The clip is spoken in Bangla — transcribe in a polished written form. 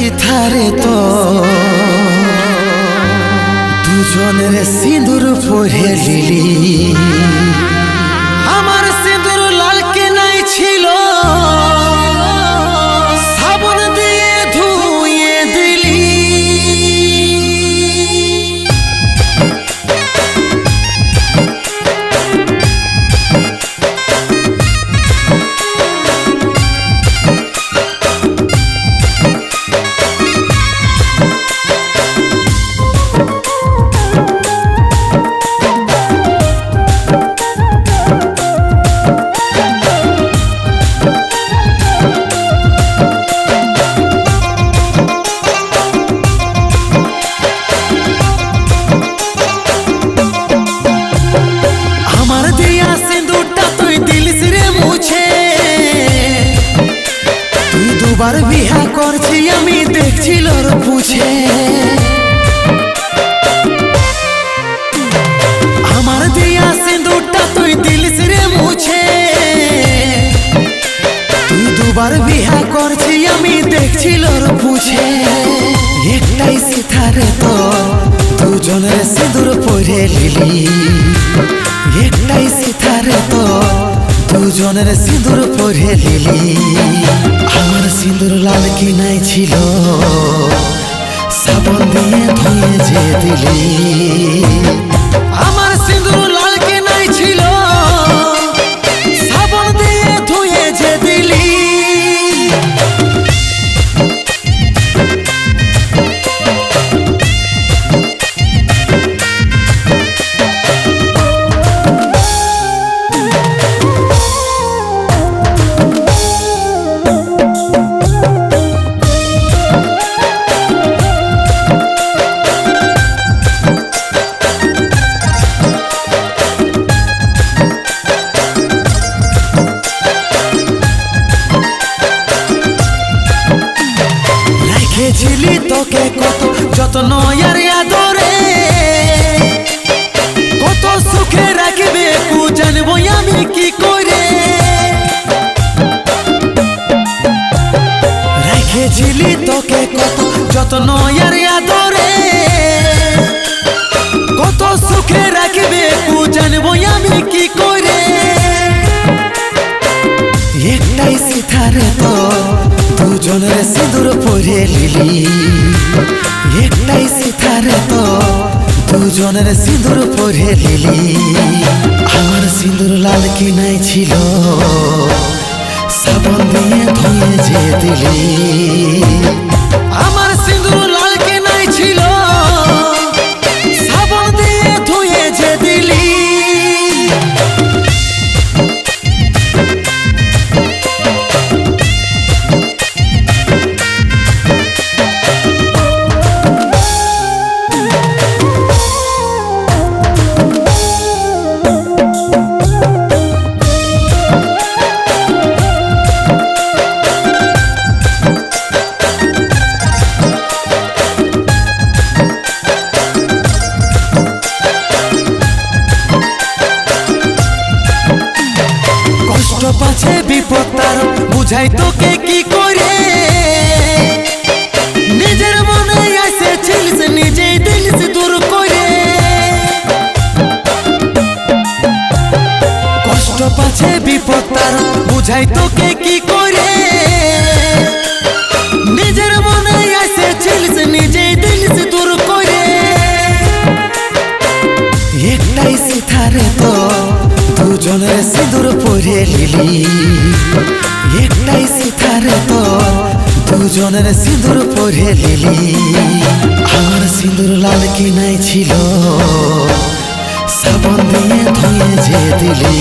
সিথারে তো দুজনের সিঁদুর পরে লিলি আমার সিঁদুর লাল কে নাই ছিল সাবন দিয়ে ধুয়ে দিলি দুবার বিহা করছি আমি দেখছিল পুছে আমার দিয়া সিঁদুরটা তুই দিলিস রে মুছে তুই দুবার বিহা করছি আমি দেখছিল পুছে একটাই সিথারে তো দুজনের সিঁদুর পরে লিলি একটাই সিথারে তো দুজনের সিঁদুর পরে লিলি আমার সিঁদুর লাল কি নাই ছিল সাবন দিয়ে ধুয়ে যে দিলি আমার সিঁদুর লাল কি নাই ছিল সাবন দিয়ে ধুয়ে যে দিলি ছিলি তোকে কত যত্ন আর আদরে কত সুখে রাখবে কু জানবো আমি কি করে রেখেছিলি তোকে কত যত্ন আর আদরে কত সুখে রাখবে কু জানবো আমি কি করে একটাই সিথারে তো দুজনের সিঁদুর পরে লিলি একটাই সিথারে তো দুজনের সিঁদুর পরে লিলি আমার সিঁদুর লাল কি নাই ছিল সাবন দিয়ে ধুয়ে যে দিলি আমার সিঁদুর লাল কি নাই ছিল সাবন দিয়ে ধুয়ে যে দিলি পাছে বিপদ তার বুঝাই তোকে কি করে নিজের মনে আসে ছিলিস নিজেই দিলিস দূর করে কষ্ট পাছে বিপদ তার বুঝাই তোকে কি করে নিজের মনে আসে ছিলিস নিজেই দিলিস দূর করে একটাই সিথারে তো দুজনের সিঁদুর পরে লিলি একটাই সিথারে তো দুজনের সিঁদুর পরে লিলি আমার সিঁদুর লাল কি নাই ছিল সাবন দিয়ে ধুয়ে যে দিলি